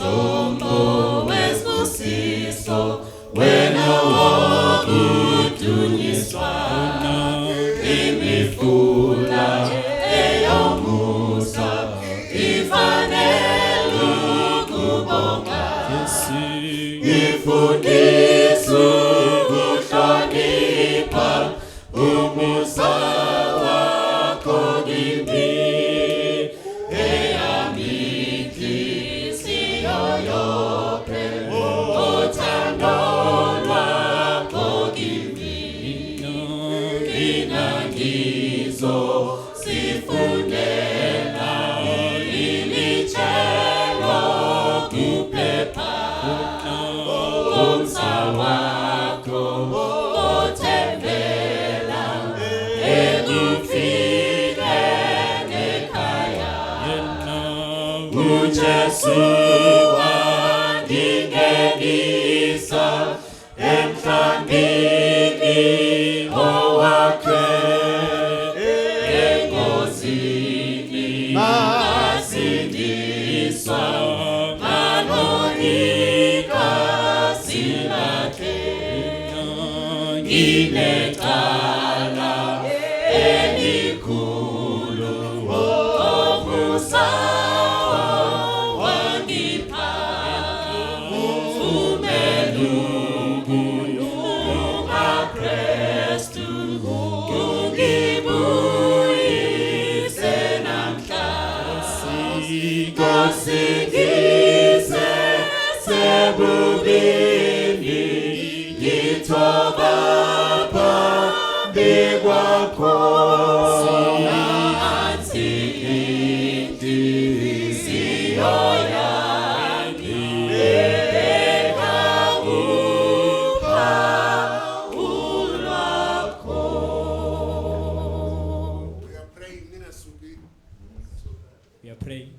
umthombo wesibusiso, wena wokudunyiswa, imifula eyomusa ifanele ukubonga. Ngifundisa ukuhlonipha umusa wakho kimi, eyami inhliziyo yonke, uthando lwakho kimi. Mina ngizosifunela ilitshelo kuphepha, umsa wakho othembela ekufikeni ekhaya. uJesu wangingenisa emhlambini owakhe, engozini ngasindiswa ngalo igazi lakhe. Nginecala elikhulu, umusa wangipha, uvumela ukulunga Kristu, ungibuyise namhla. Ngosingise sebubini, ngithoba phambi kwakho. Nansi inhliziyo yami ebheka uphawu lwakho. We are praying.